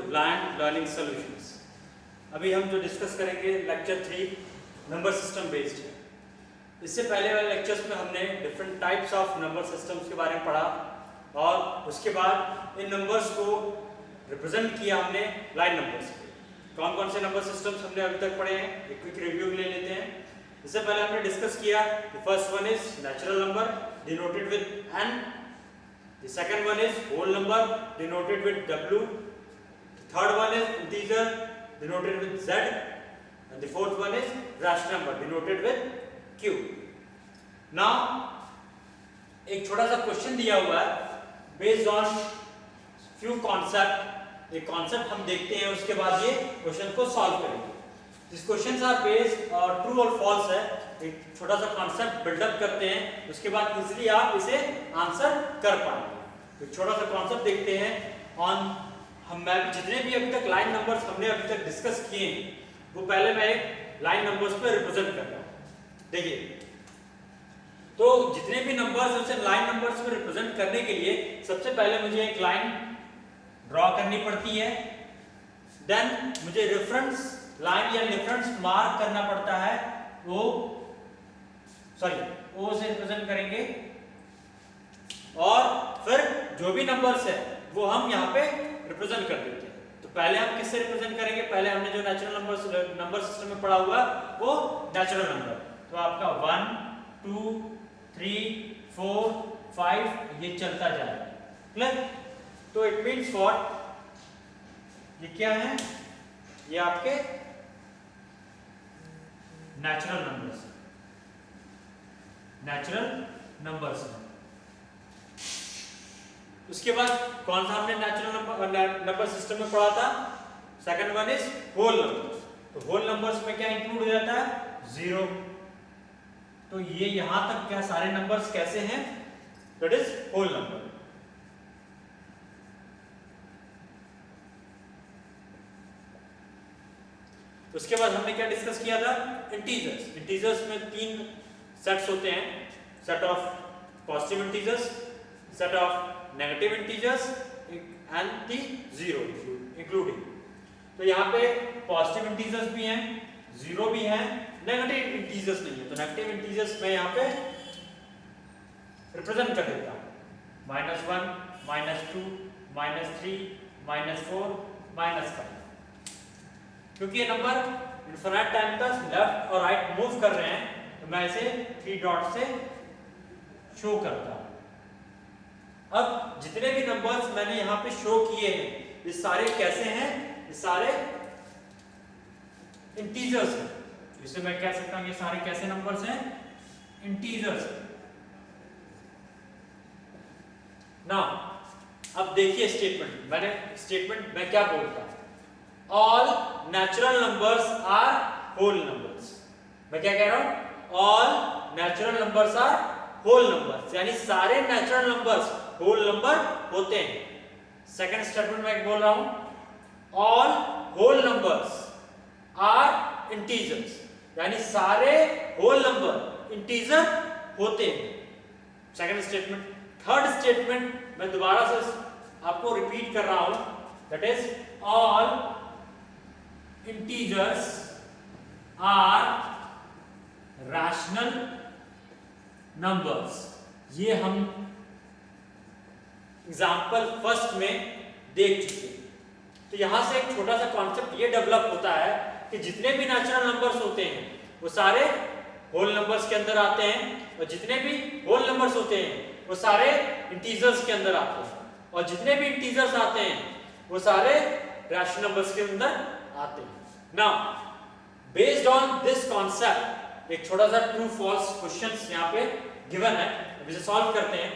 Learning solutions. अभी हम जो डिस्कस करेंगे लेक्चर 3 नंबर सिस्टम बेस्ड है। इससे पहले वाले लेक्चर्स में हमने different types of number systems के बारे में पढ़ा और उसके बाद इन नंबर्स को रिप्रेजेंट किया हमने लाइन नंबर्स पे। कौन कौन से नंबर सिस्टम्स हमने अभी तक पढ़े हैं, एक क्विक रिव्यू ले लेते हैं। इससे पहले हमने डिस्कस किया the first one is natural number denoted with n, the second one is whole number denoted with w, the third one is integer denoted with z and the fourth one is rational number denoted with q. Now एक छोटा सा question दिया हुआ है based on few concept, एक concept हम देखते हैं उसके बाद ये क्वेश्चन को सॉल्व करेंगे। दिस क्वेश्चंस आर बेस्ड और ट्रू और फॉल्स है, एक छोटा सा कॉन्सेप्ट बिल्डअप करते हैं उसके बाद इजीली आप इसे आंसर कर पाएंगे। तो छोटा सा कॉन्सेप्ट देखते हैं ऑन हम जितने भी अभी तक लाइन नंबर्स हमने अभी तक डिस्कस किए हैं वो पहले मैं एक लाइन नंबर्स पे रिप्रेजेंट कर रहा हूं। देखिए, तो जितने भी नंबर्स हैं उसे लाइन नंबर्स पे रिप्रेजेंट करने के लिए सबसे पहले मुझे एक लाइन ड्रॉ करनी पड़ती है, देन मुझे रेफरेंस लाइन या रेफरेंस मार्क करना पड़ता है, ओ से रिप्रेजेंट करेंगे और फिर जो भी नंबर्स है वो हम यहाँ पे रिप्रेजेंट कर देते हैं। तो पहले हम किससे रिप्रेजेंट करेंगे, पहले हमने जो नेचुरल नंबर सिस्टम में पढ़ा हुआ वो नेचुरल नंबर, तो आपका 1 2 3 4 5 ये चलता जाएगा। क्लियर? तो इट मींस व्हाट, ये क्या है, ये आपके नेचुरल नंबर्स हैं। उसके बाद कौन सा हमने नेचुरल नंबर सिस्टम में पढ़ा था, second one is whole numbers. तो होल नंबर्स में क्या इंक्लूड हो जाता है, 0। तो ये यहां तक क्या सारे नंबर्स कैसे हैं, दैट इज होल नंबर। उसके बाद हमने क्या डिस्कस किया था, इंटीजर्स में 3 सेट्स होते हैं, set of positive integers, set of negative integers and the 0 including. तो यहाँ पे पॉजिटिव इंटीजर्स भी हैं, 0 भी हैं, नेगेटिव इंटीजर्स नहीं है। तो नेगेटिव इंटीजर्स मैं यहाँ पे रिप्रेजेंट कर देता हूँ, -1 -2 -3 -4 -5। क्योंकि ये नंबर इनफिनिट टाइम तक लेफ्ट और राइट मूव कर रहे हैं तो मैं इसे 3 डॉट से शो करता हूं। अब जितने भी नंबर्स मैंने यहाँ पे शो किए हैं ये सारे कैसे हैं, ये सारे इंटीजर्स हैं। जिसे मैं कह सकता हूं ये सारे कैसे नंबर्स हैं, इंटीजर्स। नाउ अब देखिए स्टेटमेंट मैं क्या बोलता हूं, all natural numbers are whole numbers. मैं क्या कह रहा हूं, all natural numbers are whole numbers, यानी सारे नेचुरल नंबर्स होल नंबर होते हैं। सेकंड स्टेटमेंट में बोल रहा हूं, all whole numbers are integers, यानी सारे होल नंबर इंटीजर होते हैं। Second statement. थर्ड स्टेटमेंट मैं दोबारा से आपको रिपीट कर रहा हूं, that is all integers are rational numbers. ये हम एग्जाम्पल फर्स्ट में देख चुके हैं। तो यहां से एक छोटा सा कॉन्सेप्ट ये डेवलप होता है कि जितने भी नेचुरल नंबर्स होते हैं वो सारे होल नंबर्स के अंदर आते हैं और जितने भी होल नंबर्स होते हैं वो सारे इंटीजर्स के अंदर आते हैं और जितने भी इंटीजर्स आते हैं वो सारे रैशनल नंबर्स के अंदर आते हैं। Now based on this concept एक छोटा सा ट्रू फॉल्स क्वेश्चंस यहाँ पे गिवन है, अब इसे सॉल्व करते हैं।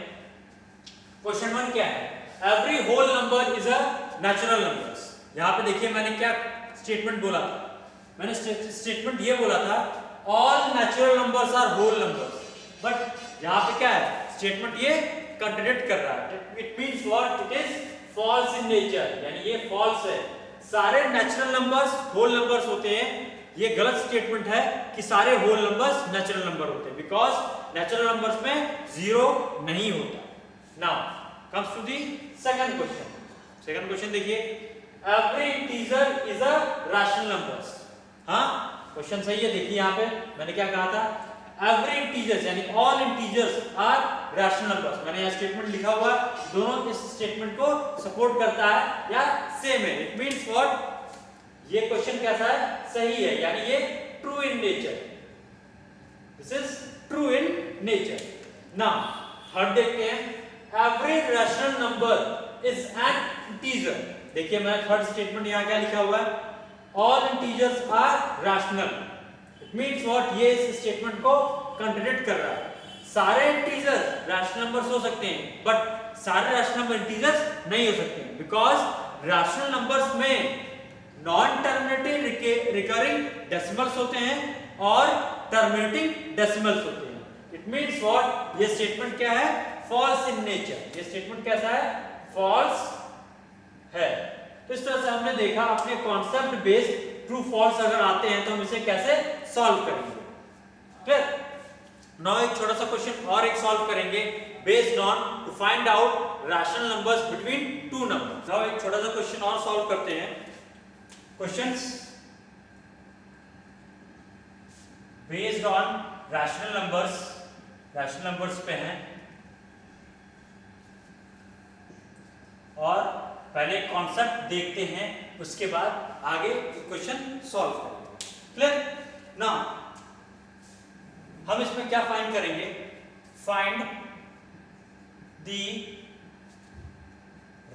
क्वेश्चन 1 क्या है, every whole number is a natural numbers. यहाँ पे देखिए मैंने क्या स्टेटमेंट बोला था, मैंने स्टेटमेंट ये बोला था all natural numbers are whole numbers, but यहाँ पे क्या है, स्टेटमेंट ये कंट्राडिक्ट कर रहा है। It means what, it is falls in nature, यानी ये फॉल्स है। सारे नेचुरल नंबर्स होल नंबर्स होते हैं, ये गलत स्टेटमेंट है कि सारे होल नंबर्स नेचुरल नंबर होते हैं, बिकॉज नेचुरल नंबर्स में 0 नहीं होता। Now comes to the second question. Second question देखिए, every integer is a rational numbers. हाँ, क्वेश्चन सही है। देखिए यहाँ पे मैंने क्या कहा था, एवरी इंटीजर्स यानी all integers are rational numbers. मैंने यहाँ स्टेटमेंट लिखा हुआ, दोनों इस स्टेटमेंट को सपोर्ट करता है या सेम है। इट मींस व्हाट, ये क्वेश्चन कैसा है, सही है, यानी ये true in nature, this is true in nature. Now third देखते हैं, every rational number is an integer. देखिए मैं थर्ड स्टेटमेंट यहाँ क्या लिखा हुआ है, all integers are rational. It means what, ये इस स्टेटमेंट को कॉन्ट्रडिक्ट कर रहा है। सारे इंटीजर्स रैशनल नंबर्स हो सकते हैं, बट सारे रैशनल नंबर इंटीजर्स नहीं हो सकते, बिकॉज रैशनल नंबर्स में नॉन टर्मिनेटिंग रिकरिंग डेसिमल्स होते हैं और टर्मिनेटिंग डेसिमल्स होते हैं। इट मींस व्हाट, ये स्टेटमेंट क्या है, फॉल्स इन नेचर। ये स्टेटमेंट कैसा है, फॉल्स है। तो इस तरह से हमने देखा अपने कॉन्सेप्ट बेस्ड ट्रू फॉल्स अगर आते हैं तो हम इसे कैसे सॉल्व करेंगे। क्लियर? नाउ एक छोटा सा क्वेश्चन और एक सॉल्व करेंगे based on to find out rational numbers between two numbers. Now एक छोटा सा क्वेश्चन और सॉल्व करते हैं। Questions based on rational numbers पे हैं, और पहले कॉन्सेप्ट देखते हैं, उसके बाद आगे क्वेश्चन सॉल्व करेंगे। क्लियर? नाउ हम इसमें क्या फाइंड करेंगे, find the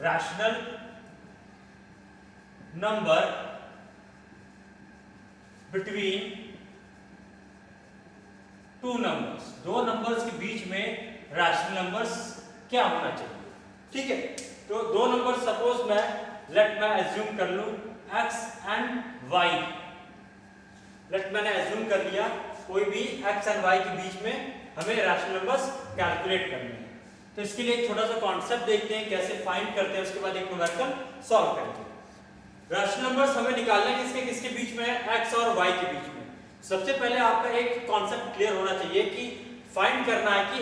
rational number between two numbers. दो नंबर्स के बीच में रैशनल नंबर्स क्या होना चाहिए। ठीक है, तो दो नंबर सपोज मैं एज्यूम कर लूं x एंड y। मैंने एज्यूम कर लिया कोई भी x एंड y के बीच में हमें रैशनल नंबर्स कैलकुलेट करने हैं। तो इसके लिए एक छोटा सा कॉन्सेप्ट देखते हैं कैसे फाइंड करते हैं, उसके बाद एक न्यूमेरिकल सॉल्व करेंगे। रैशनल नंबर्स हमें निकालने किसके किसके बीच में है, x और y के बीच में। सबसे पहले आपका एक कॉन्सेप्ट क्लियर होना चाहिए कि फाइंड करना है कि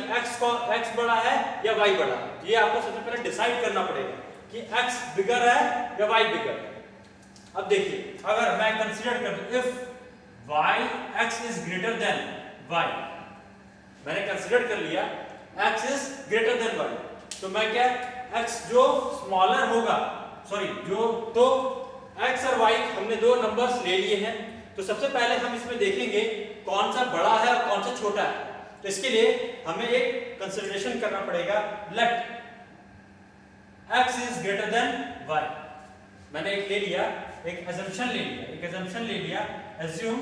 x बड़ा है या y बड़ा है। ये आपको सबसे पहले डिसाइड करना पड़ेगा कि x बिगर है या y बिगर है। अब देखिए, अगर मैं कंसीडर कर दूं if x is greater than y, मैंने कंसीडर कर लिया x is greater than y, तो मैं क्या, x जो स्मॉलर होगा, तो x और y हमने दो नंबर्स ले लिए हैं, तो सबसे पहले हम इसमें देखेंगे कौन सा बड़ा है और कौन सा छोटा है। तो इसके लिए हमें एक कंसीडरेशन करना पड़ेगा, let x is greater than y। मैंने एक ले लिया, एक assumption ले लिया, assume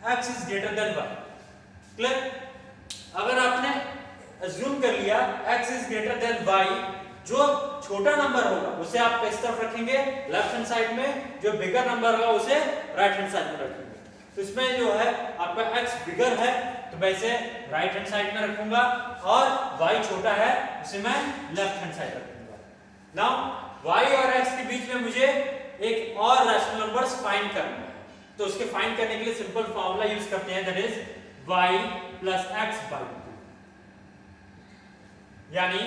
x is greater than y। Clear? अगर आपने assume कर लिया x is greater than y, जो छोटा नंबर होगा उसे आप किस तरफ रखेंगे, लेफ्ट हैंड साइड में, जो बिगर नंबर होगा उसे राइट हैंड साइड में रखेंगे। तो इसमें जो है आपका x बिगर है तो मैं इसे राइट हैंड साइड में रखूंगा, और y छोटा है उसे मैं लेफ्ट हैंड साइड रखूंगा। नाउ y और x के बीच में मुझे एक और रैशनल नंबर्स फाइंड करना है, तो उसके फाइंड करने के लिए सिंपल फार्मूला यूज करते हैं, that is y plus x by 2। यानी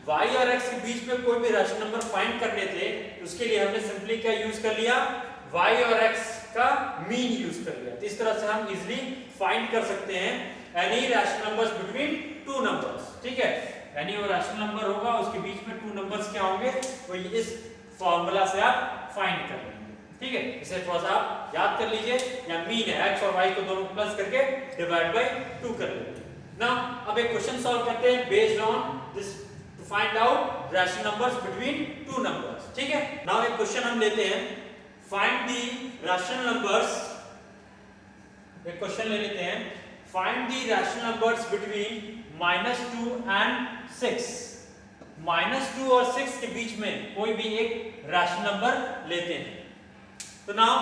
y और x के बीच में कोई भी रैशनल नंबर फाइंड करने थे, उसके लिए हमने सिंपली क्या यूज कर लिया, y और x का मीन यूज कर लिया। तो इस तरह से हम इजीली फाइंड कर सकते हैं any rational numbers between two numbers. ठीक है, यानी वो रैशनल नंबर होगा उसके बीच में टू नंबर्स क्या होंगे, वो इस फार्मूला से आप फाइंड कर लेंगे। ठीक है, इसे थोड़ा सा आप याद कर लीजिए, या मीन है x और y को दोनों प्लस करके डिवाइड बाय 2 कर लेंगे। नाउ अब एक क्वेश्चन सॉल्व करते हैं based on this to find out rational numbers between two numbers. ठीक है, नाउ एक क्वेश्चन हम लेते हैं, फाइंड द रैशनल नंबर्स। एक क्वेश्चन ले लेते हैं, find the rational numbers between -2 and 6। -2 और 6 के बीच में कोई भी एक रैशनल नंबर लेते हैं। तो now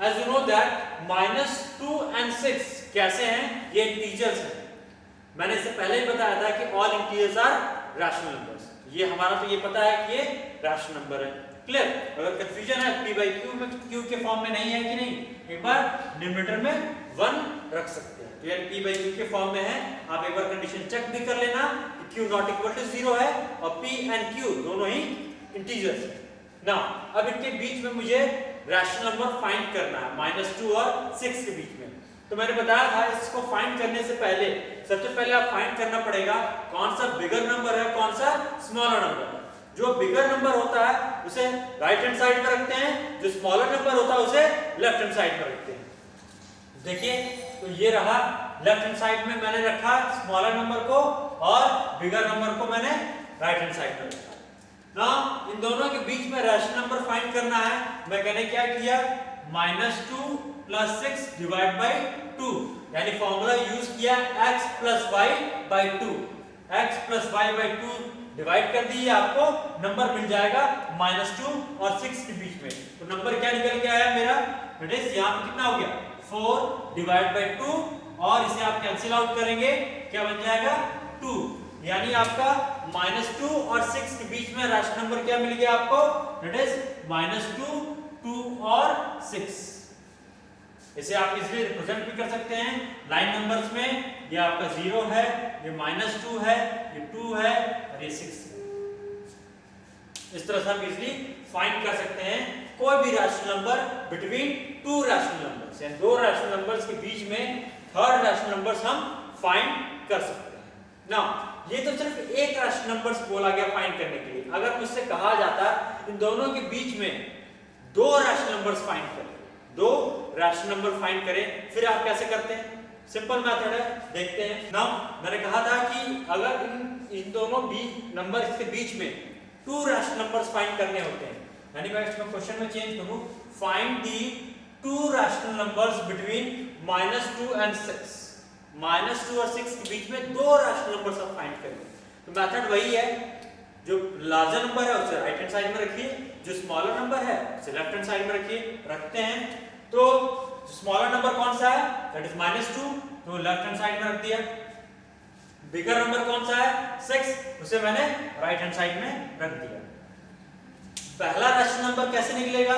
as you know that -2 and 6 कैसे हैं, ये इंटीजर्स हैं। मैंने इससे पहले ही बताया था कि all integers are rational numbers. ये हमारा तो ये पता है कि ये रैशनल नंबर है। क्लियर? अगर कंफ्यूजन है p by q में, q के फॉर्म में नहीं है कि नहीं, एक बार डिनोमिनेटर में 1 रख सकते हैं। तो यानी p by q के फॉर्म में है, आप एक बार कंडीशन चेक भी कर लेना कि q नॉट इक्वल टू 0 है और p एंड q दोनों ही इंटीजर्स हैं। ना अब इनके बीच में मुझे रैशनल नंबर फाइंड करना है -2 और 6 के बीच में। तो मैंने बताया था इसको फाइंड करने से पहले सबसे पहले आप फाइंड करना पड़ेगा कौन सा बिगर नंबर है, कौन सा स्मॉलर नंबर है। जो बिगर नंबर होता है उसे राइट हैंड साइड में रखते हैं, जो स्मॉलर नंबर होता है उसे लेफ्ट हैंड साइड में रखते हैं। देखिए तो ये रहा, लेफ्ट हैंड साइड में मैंने रखा स्मॉलर नंबर को और बिगर नंबर को मैंने राइट हैंड साइड में रखा। ना इन दोनों के बीच में रैशनल नंबर फाइंड करना है। मैंने क्या किया, -2 + 6 डिवाइड बाय 2, यानी फॉर्मूला यूज किया x + y by 2। x + y by 2 divide कर दिए, आपको नंबर मिल जाएगा -2 और 6 के बीच में। तो नंबर क्या निकल के आया मेरा, दैट इज यहां पे कितना हो गया 4 डिवाइड बाय 2, और इसे आप कैंसिल आउट करेंगे, क्या बन जाएगा 2, यानी आपका -2 और 6 के बीच में रैशनल नंबर क्या मिल गया आपको, दैट इज -2, 2 और 6। इसे आप इजीली रिप्रेजेंट भी कर सकते हैं लाइन नंबर्स में। ये आपका 0 है, ये -2 है, ये 2 है और ये 6 है। इस तरह से हम इजीली फाइंड कर सकते हैं कोई भी rational number between two rational numbers, यानी दो रैशनल नंबर्स के बीच में थर्ड रैशनल नंबर्स हम फाइंड कर सकते हैं। ना ये तो सिर्फ एक रैशनल नंबर्स बोला गया फाइंड करने के लिए। अगर मुझसे कहा जाता इन दोनों के बीच में दो रैशनल नंबर्स फाइंड करें, दो रैशनल नंबर फाइंड करें, फिर आप कैसे करते हैं, सिंपल मेथड है, देखते हैं। नाउ मैंने कहा था कि अगर इन दोनों नंबर्स के बीच में टू रैशनल नंबर्स फाइंड करने होते हैं, यानी मैं इसमें क्वेश्चन में चेंज करूं, find the to rational numbers between -2 और 6। -2 और 6 के बीच में दो रैशनल नंबर्स आप फाइंड करेंगे। तो मेथड वही है, जो लार्जर नंबर है उसे राइट हैंड साइड में रखिए, जो स्मॉलर नंबर है उसे लेफ्ट हैंड साइड में रखिए। रखते हैं तो स्मॉलर नंबर कौन सा है, दैट इज -2, तो लेफ्ट हैंड साइड में रख दिया। बिगर नंबर कौन सा है 6, उसे मैंने राइट हैंड साइड में रख दिया। पहला रैशनल नंबर कैसे निकलेगा,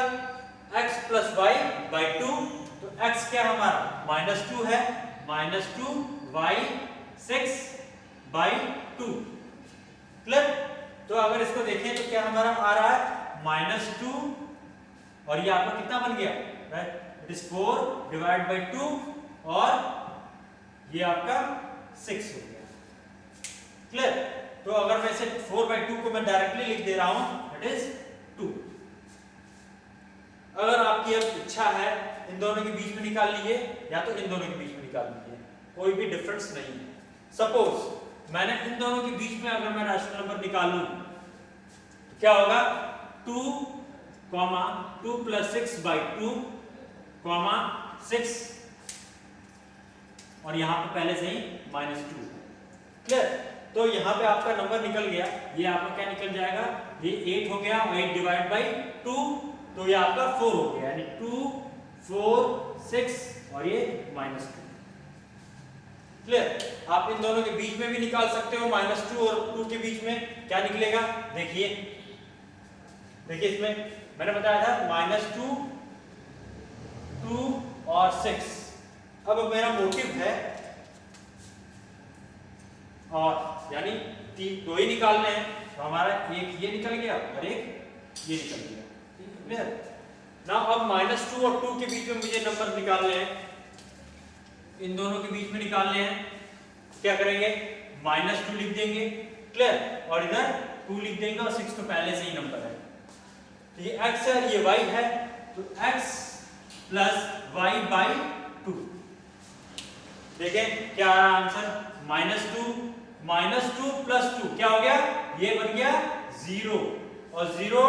x + y बाय 2, तो x क्या हमारा -2 है, -2 y 6 बाय 2, क्लियर। तो अगर इसको देखें तो क्या हमारा आ रहा है -2 और ये आपका कितना बन गया, right, it is 4 divide by 2 और ये आपका 6 हो गया, क्लियर। तो अगर मैं इसे 4/2 को मैं डायरेक्टली लिख दे रहा हूं, इट इज 2। अगर आपकी अब इच्छा है इन दोनों के बीच में निकाल लीजिए या तो इन दोनों के बीच में निकाल लीजिए, कोई भी डिफरेंस नहीं है। सपोज मैंने इन दोनों के बीच में अगर मैं रैशनल नंबर निकालूं तो क्या होगा, 2 + 6 बाय 2, 6 और यहां पे पहले से ही -2, क्लियर। तो यहां पे आपका नंबर निकल गया, ये आपका क्या निकल जाएगा, ये 8 हो गया, 8 डिवाइड बाय 2, तो ये आपका 4 हो गया, यानी 2 4 6 और ये -2, क्लियर। आप इन दोनों के बीच में भी निकाल सकते हो, -2 और 2 के बीच में क्या निकलेगा, देखिए इसमें मैंने बताया था -2 2 और 6। अब मेरा मोटिव है और यानी दो ही निकालने हैं, तो हमारा एक ये निकल गया और एक ये निकल गया, क्लियर ना। अब -2 और 2 के बीच में मुझे नंबर निकालने हैं, इन दोनों के बीच में निकालने हैं, क्या करेंगे, -2 लिख देंगे, क्लियर, और इधर 2 लिख देंगे और 6 तो पहले से ही नंबर है। तो ये x है, ये y है, तो x + y बाय 2। देखें क्या आ रहा आंसर, -2 + 2 क्या हो गया, ये बन गया 0 और 0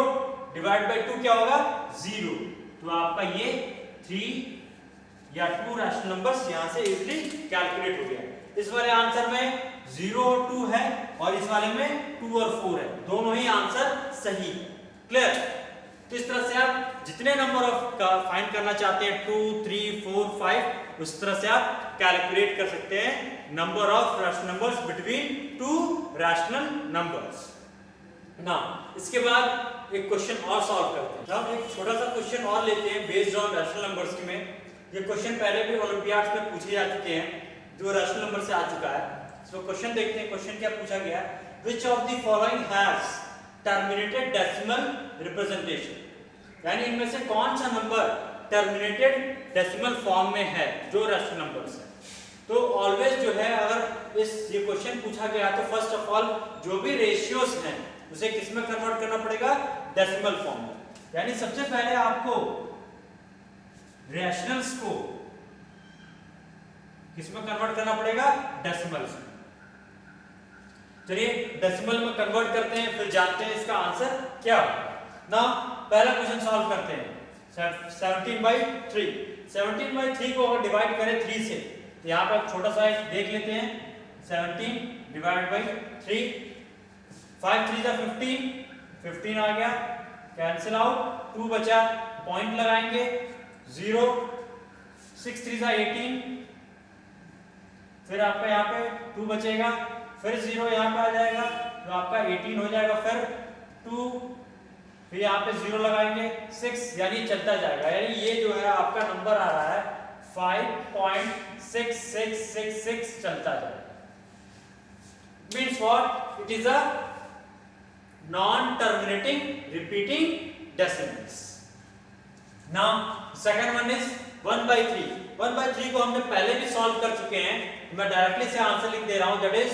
डिवाइड बाय 2 क्या होगा 0। तो आपका ये 3 या 2 रैशनल नंबर्स यहां से इजीली कैलकुलेट हो गया। इस वाले आंसर में 0 और 2 है और इस वाले में 2 और 4 है, दोनों ही आंसर सही, क्लियर। तो इस तरह से आप जितने नंबर ऑफ का फाइंड करना चाहते हैं 2 3 4 5 उस तरह से आप कैलकुलेट कर सकते हैं number of rational numbers between to rational numbers. ना इसके बाद एक क्वेश्चन और सॉल्व करते हैं। हम एक छोटा सा क्वेश्चन और लेते हैं बेस्ड ऑन रैशनल नंबर्स में। ये क्वेश्चन पहले भी ओलंपियाड्स में पूछे जा चुके हैं, जो रैशनल नंबर से आ चुका है। तो क्वेश्चन देखते हैं, क्वेश्चन क्या पूछा गया, which of the following has terminated decimal representation, यानी इनमें से कौन सा नंबर टर्मिनेटेड डेसिमल फॉर्म में है जो रैशनल नंबर्स है। तो ऑलवेज जो है अगर ये क्वेश्चन पूछा गया तो फर्स्ट ऑफ ऑल जो भी रेशियोज हैं उसे किस में कन्वर्ट करना पड़ेगा, डेसिमल फॉर्म में। यानी सबसे पहले आपको रैशनल्स को किस में कन्वर्ट करना पड़ेगा, डेसिमल्स में। चलिए डेसिमल में कन्वर्ट करते हैं, फिर जानते हैं इसका आंसर क्या होगा। ना पहला क्वेश्चन सॉल्व करते हैं। 17/3, 17/3 को अगर डिवाइड करें 3 से तो यहाँ पर छोटा सा एक देख लेते हैं। 17 डिवाइड बाई 3, 5 3 15, 15 आ गया, कैंसिल आउट, 2 बचा, पॉइंट लगाएंगे 0, 6 3 18, फिर आपका यहाँ पे 2 बचेगा, फिर 0 यहाँ पे आ जाएगा तो आपका 18 हो जाएगा, फिर 2, फिर यहाँ पे 0 लगाएंगे 6, यानी चलता जाएगा। यानी ये जो है आपका नंबर आ रहा है 5.6666 चलता जाएगा। Means what, it is a non terminating repeating decimals. Now second one is 1/3। 1/3 को हमने पहले भी सॉल्व कर चुके हैं, मैं डायरेक्टली से आंसर लिख दे रहा हूं, दैट इज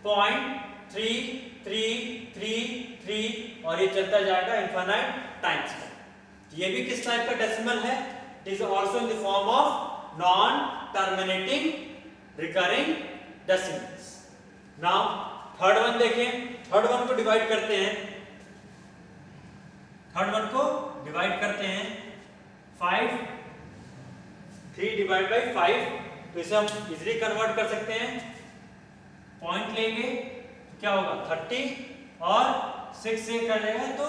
0.3333 और ये चलता जाएगा इनफाइनाइट टाइम्स में। ये भी किस टाइप का डेसिमल है, it is also in the form of non terminating recurring decimals. Now third one देखें, थर्ड वन को डिवाइड करते हैं, थर्ड वन को डिवाइड करते हैं 5, 3 डिवाइड बाई 5, तो इसे हम इजीली कन्वर्ट कर सकते हैं। पॉइंट लेंगे तो क्या होगा 30 और 6 से कर लेगा तो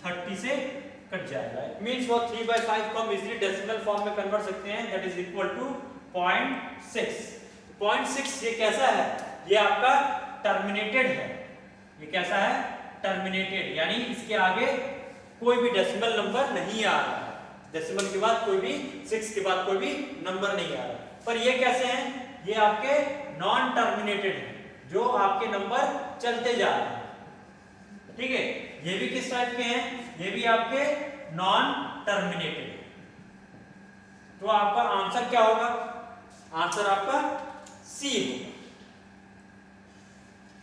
30 से कट जाएगा। मींस वो 3/5 को हम इजीली डेसिमल फॉर्म में कन्वर्ट सकते हैं, दैट इज इक्वल टू 0.6। 0.6 ये कैसा है, ये आपका टर्मिनेटेड है। ये कैसा है, टर्मिनेटेड, यानी इसके आगे कोई भी डेसिमल नंबर नहीं आ रहा है, डेसिमल के बाद कोई भी 6 के बाद कोई भी नंबर नहीं आ रहा। पर ये कैसे हैं, ये आपके नॉन टर्मिनेटेड हैं, जो आपके नंबर चलते जा रहे हैं। ठीक है, ये भी किस टाइप के हैं, ये भी आपके नॉन टर्मिनेटेड। तो आपका आंसर क्या होगा, आंसर आपका सी होगा।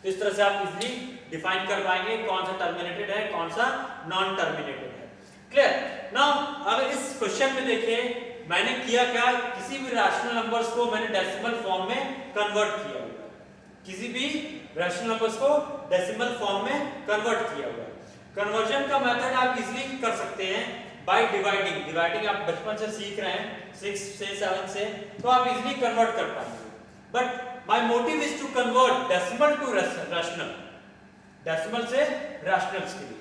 इस तरह से आप इजीली डिफाइन कर पाएंगे कौन सा टर्मिनेटेड है, कौन सा नॉन टर्मिनेटेड है। क्लियर। नाउ अगर इस क्वेश्चन में देखें, मैंने किया क्या, किसी भी रैशनल नंबर्स को मैंने डेसिमल फॉर्म में कन्वर्ट किया हुआ है, किसी भी रैशनल नंबर्स को डेसिमल फॉर्म में कन्वर्ट किया हुआ है। कन्वर्जन का मेथड आप इजीली कर सकते हैं बाय डिवाइडिंग। डिवाइडिंग आप बचपन से सीख रहे हैं, 6 से 7 से, तो आप इजीली कन्वर्ट कर पाएंगे। But my motive is to convert decimal to rational, decimal से रैशनल्स के लिए।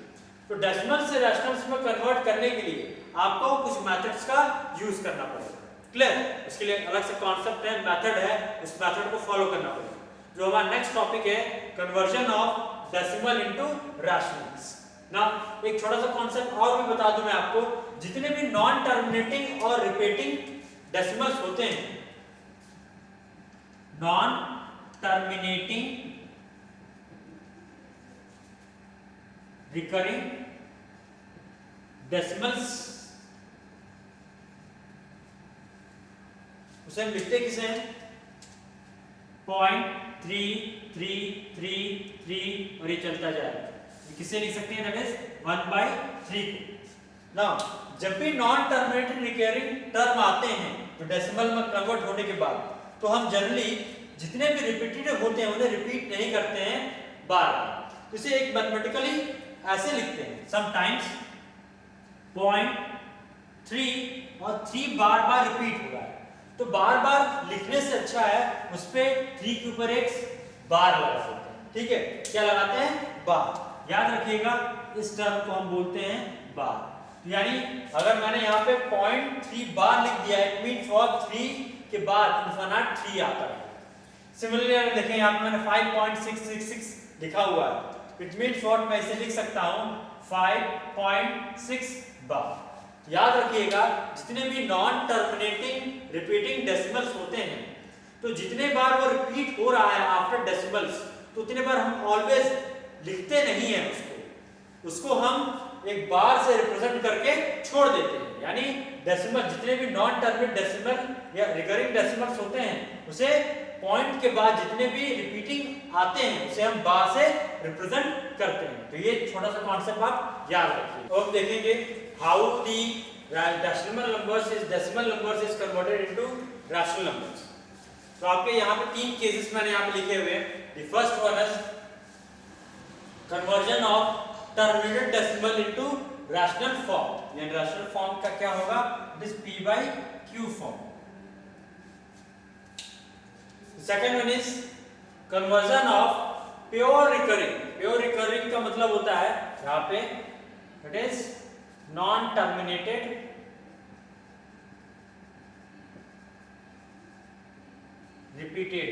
तो डेसिमल से रैशनल्स में कन्वर्ट करने के लिए आपको कुछ मेथड्स का यूज करना पड़ेगा। क्लियर। इसके लिए अलग से कॉन्सेप्ट है, मेथड है, उस मेथड को फॉलो करना पड़ेगा। जो हमारा नेक्स्ट टॉपिक है conversion of decimal into rationals. ना एक छोटा सा कॉन्सेप्ट और भी बता दूं मैं आपको, जितने भी नॉन टर्मिनेटिंग और रिपीटिंग डेसिमल्स होते हैं, नॉन टर्मिनेटिंग रिकरिंग डेसिमल्स, उसे हम लिखते किसे हैं, 0.3333 और ये चलता जाएगा। किसे लिख सकते हैं, दैट इज 1/3 को। नाउ जब भी नॉन टर्मिनेटेड रिकरिंग टर्म आते हैं तो डेसिमल में कन्वर्ट होने के बाद, तो हम जनरली जितने भी रिपीटेड होते हैं उन्हें रिपीट नहीं करते हैं बार बार। तो इसे एक मैथमेटिकली ऐसे लिखते हैं, समटाइम्स 0.3 और 3 बार बार रिपीट हो रहा है, तो बार बार लिखने से अच्छा है उस पे 3 के ऊपर एक बार लगा देते हैं। ठीक है, क्या लगाते हैं, बार। याद रखिएगा इस टर्म को हम बोलते हैं बार। यानी अगर मैंने यहाँ पे 0.3 बार लिख दिया, इट मींस फॉर 3 के बाद इनफिनिट 3 आता है। सिमिलरली अगर देखें यहाँ पे मैंने 5.666 लिखा हुआ है, इट मींस व्हाट, मैं इसे लिख सकता हूँ 5.6 बार। याद रखिएगा जितने भी नॉन टर्मिनेटिंग रिपीटिंग डेसिमल्स होते हैं, तो जितने बार वो रिपीट हो रहा है आफ्टर डेसिमल्स, तो उतने बार हम ऑलवेज लिखते नहीं है उसको, उसको हम एक बार से रिप्रेजेंट करके छोड़ देते हैं, यानी डेसिमल जितने भी नॉन टर्मिनेट डेसिमल या रिकरिंग डेसिमल्स होते हैं उसे पॉइंट के बाद जितने भी रिपीटिंग आते हैं उसे हम बार से रिप्रेजेंट करते हैं। तो ये छोटा सा कॉन्सेप्ट आप याद रखिए। तो अब देखेंगे how the decimal numbers is converted into rational numbers. तो आपके यहाँ पे 3 केसेस मैंने यहाँ पे लिखे हुए हैं। The first one is conversion of terminated decimal into rational form, यानी रैशनल फॉर्म का क्या होगा, it is p by q form. Second one is conversion of pure recurring. Pure recurring का मतलब होता है यहाँ पे it is non terminated repeated,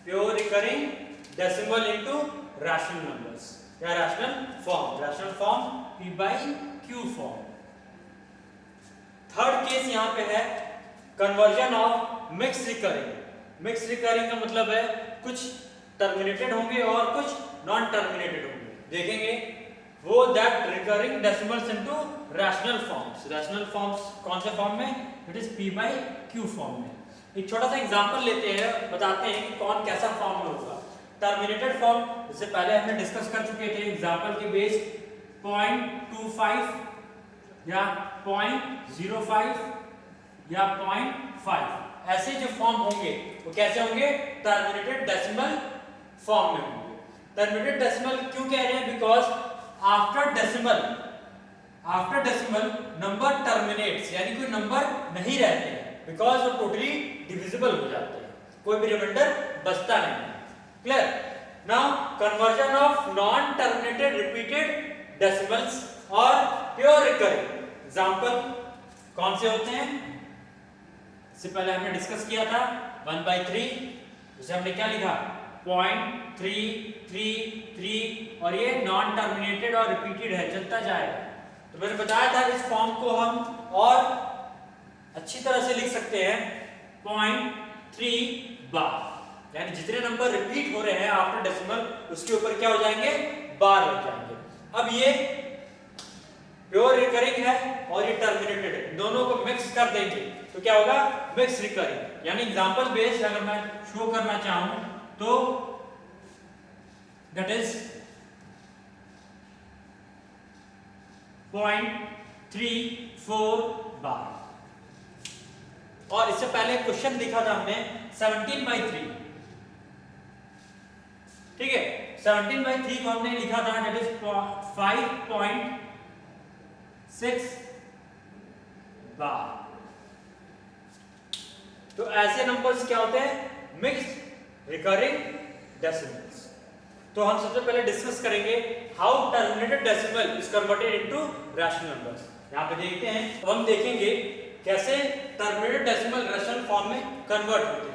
pure recurring decimal into rational numbers या rational form p by q form. Third case यहाँ पे है conversion of mix recurring. Mix recurring का मतलब है कुछ टर्मिनेटेड होंगे और कुछ नॉन टर्मिनेटेड होंगे। देखेंगे वो that recurring decimals into rational forms. Rational forms कौन से फॉर्म में, it is p by q form में। एक छोटा सा एग्जांपल लेते हैं, बताते हैं कि कौन कैसा फॉर्म में होगा। टर्मिनेटेड फॉर्म जिससे पहले हमने डिस्कस कर चुके थे एग्जांपल के बेस 0.25 या 0.05 या 0.5, ऐसे जो फॉर्म होंगे वो कैसे होंगे, टर्मिनेटेड डेसिमल फॉर्म में होंगे। टर्मिनेटेड डेसिमल क्यों कह रहे हैं, because after decimal number terminates, यानी कोई नंबर नहीं रहते हैं, बिकॉज वो टोटली डिविजिबल हो जाते हैं, कोई भी रिमाइंडर बचता नहीं है। Clear? Now conversion of non terminated repeated decimals और प्योर रिकरिंग एग्जांपल कौन से होते हैं, इससे पहले हमने डिस्कस किया था 1/3, जिसे हमने क्या लिखा 0.333 और ये नॉन टर्मिनेटेड और रिपीटेड है, चलता जाएगा। तो मैंने बताया था इस फॉर्म को हम और अच्छी तरह से लिख सकते हैं 0.3 बार, यानी जितने नंबर रिपीट हो रहे हैं आफ्टर डेसिमल उसके ऊपर क्या हो जाएंगे, बार लग जाएंगे। अब ये प्योर रिकरिंग है और ये टर्मिनेटेड है, दोनों को मिक्स कर देंगे तो क्या होगा, मिक्स रिकरिंग। यानी एग्जांपल बेस्ड अगर मैं शो करना चाहूं तो दैट इज 0.34 बार। और इससे पहले क्वेश्चन लिखा था हमने 17/3, ठीक है। 17/3 को हमने लिखा था दैट इज 5.6 बार। तो ऐसे नंबर्स क्या होते हैं, मिक्स्ड रिकरिंग डेसिमल्स। तो हम सबसे पहले डिस्कस करेंगे how terminated decimal is converted into rational numbers. यहां पे देखते हैं, तो हम देखेंगे कैसे टर्मिनेटेड डेसिमल रैशनल फॉर्म में कन्वर्ट होते हैं।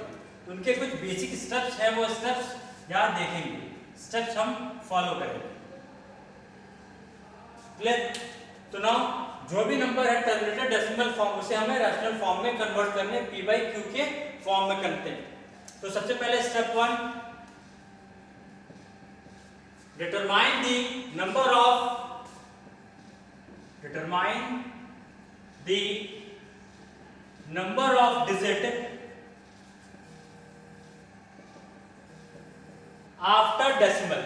उनके कुछ बेसिक स्टेप्स हैं, वो स्टेप्स याद देखेंगे, स्टेप्स हम फॉलो करेंगे। क्लियर? तो नाउ जो भी नंबर है टर्मिनेटेड डेसिमल फॉर्म उसे हमें रैशनल फॉर्म में कन्वर्ट करने p by q के फॉर्म में करते हैं। तो सबसे पहले step 1, determine the number of digit after decimal।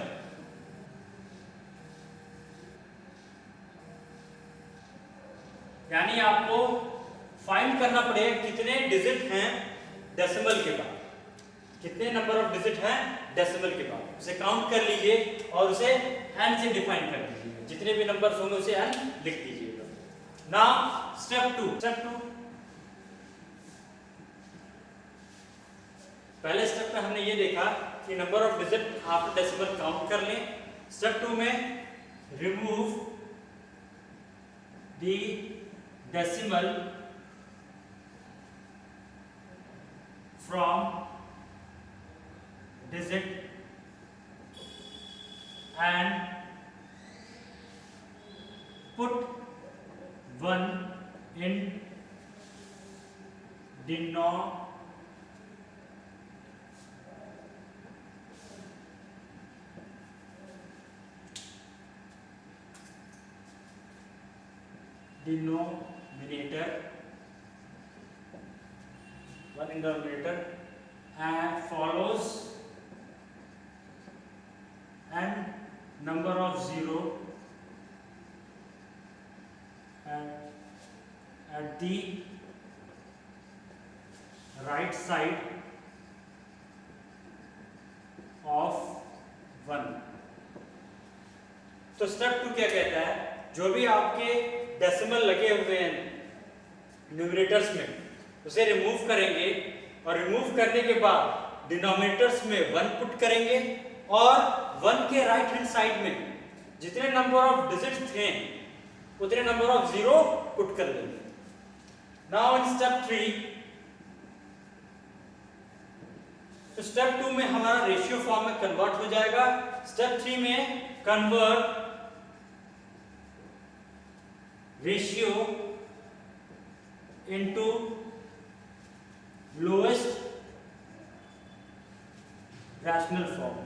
यानी आपको फाइंड करना पड़ेगा कितने डिजिट हैं डेसिमल के बाद, कितने नंबर ऑफ डिजिट हैं डेसिमल के बाद, उसे काउंट कर लीजिए और उसे n से डिफाइन कर दीजिए, जितने भी नंबर्स होंगे उसे n लिख दीजिएगा। नाउ स्टेप 2, पहले स्टेप में हमने ये देखा कि number of digit after decimal count कर लें। स्टेप 2 में remove the decimal from digit and put 1 in denominator, one in denominator, and follows and number of 0 at the right side of 1। तो स्टेप 2 क्या कहता है, जो भी आपके डेसिमल लगे हुए हैं न्यूमरेटर्स में उसे रिमूव करेंगे और रिमूव करने के बाद डिनोमिनेटर्स में 1 पुट करेंगे और 1 के राइट हैंड साइड में जितने नंबर ऑफ डिजिट्स थे उतने नंबर ऑफ 0 पुट कर लेंगे। नाउ इन स्टेप 3, तो स्टेप 2 में हमारा रेशियो फॉर्म में कन्वर्ट हो जाएगा। स्टेप 3 में convert ratio into lowest rational form,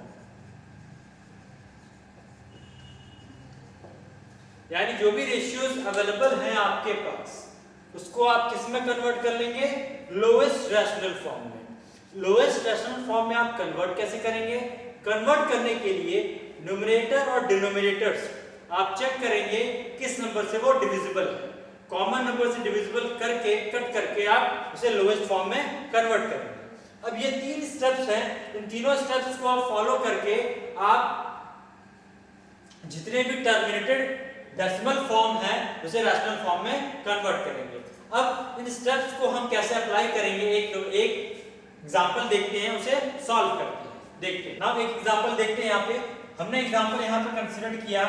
यानी जो भी रेशियोज अवेलेबल हैं आपके पास उसको आप किस में कन्वर्ट कर लेंगे, लोएस्ट रैशनल फॉर्म में। लोएस्ट रैशनल फॉर्म में आप कन्वर्ट कैसे करेंगे, कन्वर्ट करने के लिए न्यूमरेटर और डिनोमिनेटर्स आप चेक करेंगे किस नंबर से वो डिविजिबल है। कॉमन नंबर से डिविजिबल करके कट करके आप उसे लोएस्ट फॉर्म में कन्वर्ट करेंगे। अब ये 3 स्टेप्स हैं, इन तीनों स्टेप्स को आप फॉलो करके आप जितने भी टर्मिनेटेड डेसिमल फॉर्म है उसे रैशनल फॉर्म में कन्वर्ट करेंगे। अब इन स्टेप्स को हम कैसे अप्लाई करेंगे, एक एग्जांपल देखते हैं, उसे सॉल्व करते हैं। देखते हैं ना, एक एग्जांपल देखते हैं। यहाँ पे हमने एग्जांपल यहाँ पे कंसीडर किया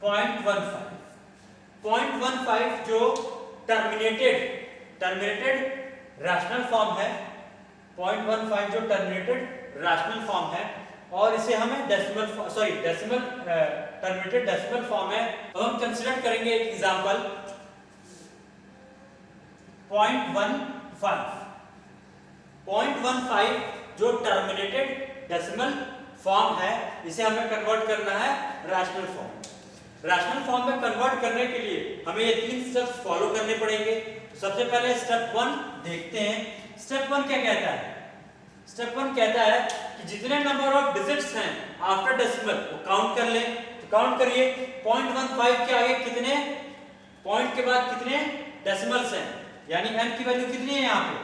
0.15 जो टर्मिनेटेड रैशनल फॉर्म है, 0.15 जो टर्मिनेटेड रैशनल फॉर्म है और इसे हमें टर्मिनेटेड डेसिमल फॉर्म है। तो हम कंसीडर करेंगे एक एग्जांपल 0.15 जो टर्मिनेटेड डेसिमल फॉर्म है, इसे हमें कन्वर्ट करना है रैशनल फॉर्म। रैशनल फॉर्म में कन्वर्ट करने के लिए हमें ये 3 स्टेप्स फॉलो करने पड़ेंगे। सबसे पहले स्टेप 1 देखते हैं। स्टेप 1 क्या कहता है, स्टेप 1 कहता है कि जितने नंबर ऑफ डिजिट्स हैं आफ्टर डेसिमल वो काउंट कर लें। तो काउंट करिए, 0.15 के आगे कितने पॉइंट के बाद कितने डेसिमल्स हैं, यानी n की वैल्यू कितनी है, यहाँ पे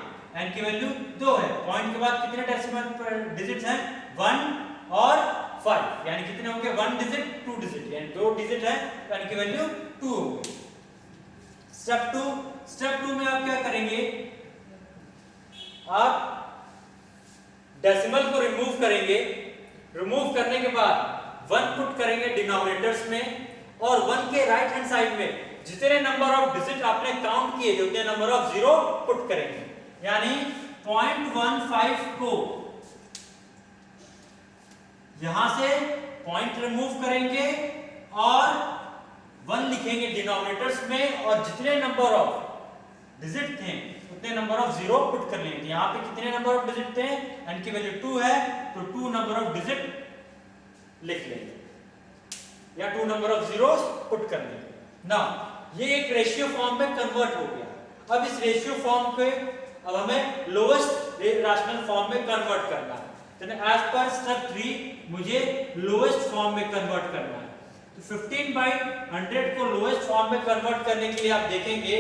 n की वैल्यू 2 है। पॉइंट के बाद कितने डेसिमल डिजिट्स हैं, 1 और 5, यानी कितने होंगे, 1 डिजिट 2 डिजिट, यानी 2 डिजिट है तो n की वैल्यू 2 होगी। स्टेप 2 में आप क्या करेंगे, आप डेसिमल को रिमूव करेंगे। रिमूव करने के बाद 1 पुट करेंगे डिनोमिनेटर्स में और 1 के राइट हैंड साइड में जितने नंबर ऑफ डिजिट आपने काउंट किए थे उतने नंबर ऑफ 0 पुट करेंगे। यानी 0.15 को यहां से पॉइंट रिमूव करेंगे और 1 लिखेंगे डिनोमिनेटर्स में और जितने नंबर ऑफ डिजिट थे उतने नंबर ऑफ 0 पुट कर लेंगे। यहाँ पे कितने नंबर ऑफ डिजिट थे, n की वैल्यू 2 है तो 2 नंबर ऑफ डिजिट लिख लेंगे या 2 नंबर ऑफ जीरोस पुट कर लेंगे ना। ये एक रेशियो फॉर्म में कन्वर्ट हो गया। अब इस रेशियो फॉर्म पे अब हमें लोएस्ट रैशनल फॉर्म में कन्वर्ट करना है। एज पर स्टेप 3 मुझे लोएस्ट फॉर्म में कन्वर्ट करना है। तो 15/100 को लोएस्ट फॉर्म में कन्वर्ट करने के लिए आप देखेंगे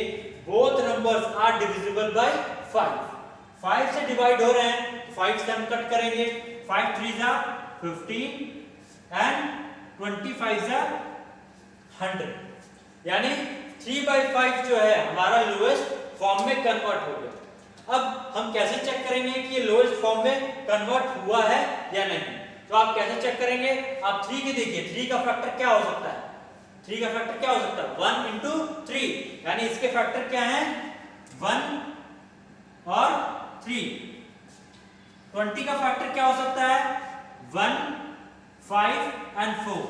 both numbers are divisible by 5। 5 से डिवाइड हो रहे हैं, 5 से हम कट करेंगे, 5 3 जा 15 एंड 25 जा 100, यानी 3/5 जो है हमारा लोएस्ट फॉर्म में कन्वर्ट हो गया। अब हम कैसे चेक करेंगे कि ये लोएस्ट फॉर्म में कन्वर्ट हुआ है या नहीं। तो आप कैसे चेक करेंगे, आप 3 के देखिए, 3 का फैक्टर क्या हो सकता है, 3 का फैक्टर क्या हो सकता है, 1 into 3, यानी इसके फैक्टर क्या है 1 और 3। 20 का फैक्टर क्या हो सकता है 1, 5 and 4।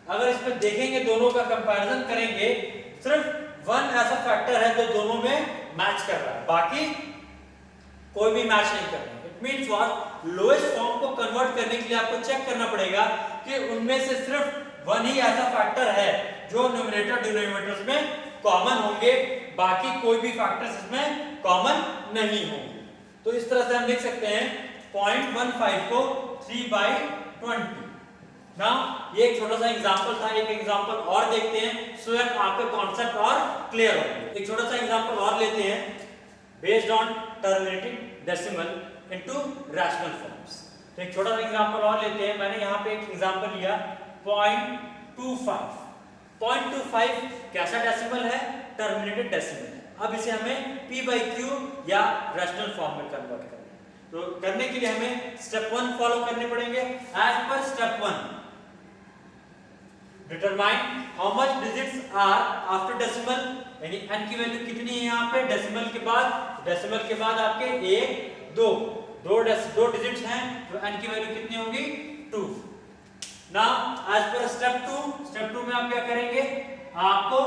अगर इसमें देखेंगे दोनों का कंपैरिजन करेंगे, सिर्फ 1 ऐसा फैक्टर है जो दोनों में मैच कर रहा है, बाकी कोई भी मैच नहीं कर रहा है। It means what, lowest form को कन्वर्ट करने के लिए आपको चेक करना पड़ेगा कि उनमें से सिर्फ 1 ही ऐसा फैक्टर है जो न्यूमरेटर डिनोमिनेटर्स में कॉमन होंगे, बाकी कोई भी फैक्टर्स इसमें कॉमन नहीं होंगे। तो इस तरह से हम लिख सकते हैं 0.15 को 3/20। ना ये एक छोटा सा एग्जांपल था, एक एग्जांपल और देखते हैं सो दैट आपका कॉन्सेप्ट और क्लियर हो। एक छोटा सा एग्जांपल और लेते हैं based on terminating decimal into rational forms. तो एक छोटा सा एग्जांपल और लेते हैं। मैंने यहाँ पे एक एग्जांपल लिया 0.25। 0.25 कैसा डेसिमल है? टर्मिनेटेड डेसिमल है। अब इसे हमें p/q या रैशनल फॉर्म में कन्वर्ट करना है। तो करने के लिए हमें स्टेप 1 फॉलो करने पड़ेंगे। As per step 1, determine how much digits are after decimal, यानी n की वैल्यू कितनी है यहाँ पे डेसिमल के बाद। डेसिमल के बाद आपके 1 2 डिजिट्स हैं, तो n की वैल्यू कितनी होगी? 2। नाउ एज पर स्टेप 2 में आप क्या करेंगे? आपको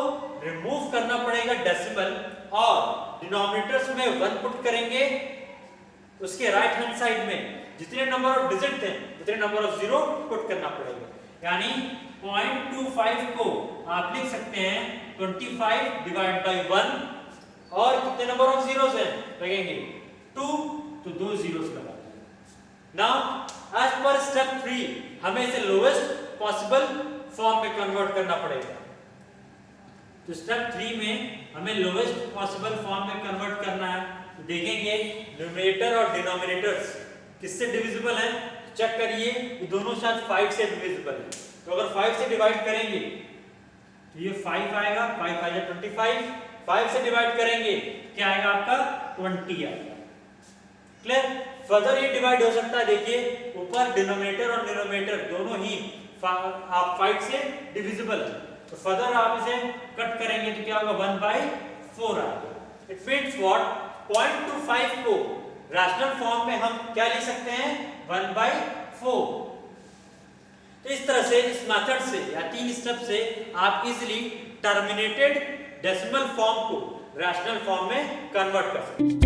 रिमूव करना पड़ेगा डेसिमल और डिनोमिनेटर्स में 1 पुट करेंगे। उसके राइट हैंड साइड में जितने नंबर ऑफ डिजिट थे उतने नंबर ऑफ जीरो पुट करना पड़ेगा। यानी 0.25 को आप लिख सकते हैं 25 डिवाइड बाय 1 और कितने नंबर ऑफ जीरोस हैं लगेंगे? 2, तो 2 जीरोस लगा देंगे। नाउ एज पर स्टेप 3 हमें इसे लोएस्ट पॉसिबल फॉर्म में कन्वर्ट करना पड़ेगा। तो स्टेप 3 में हमें लोएस्ट पॉसिबल फॉर्म में कन्वर्ट करना है। तो देखेंगे न्यूमरेटर और डिनोमिनेटर्स किससे डिविजिबल है। चेक करिए, ये दोनों शायद 5 से डिविजिबल है। तो अगर 5 से डिवाइड करेंगे तो ये 5 आएगा, 5 5 या 25। 5 से डिवाइड करेंगे क्या आएगा आपका? 20 आएगा। क्लियर? फर्दर ये डिवाइड हो सकता है। देखिए ऊपर डिनोमिनेटर और न्यूमरेटर दोनों ही आप 5 से डिविजिबल है। तो फर्दर आप इसे कट करेंगे तो क्या होगा? 1/4 आएगा। It means what? 0.25 को रैशनल फॉर्म में हम क्या लिख सकते हैं? 1/4। तो इस तरह से, इस मेथड से या 3 स्टेप से आप इजीली टर्मिनेटेड डेसिमल फॉर्म को रैशनल फॉर्म में कन्वर्ट कर सकते हैं।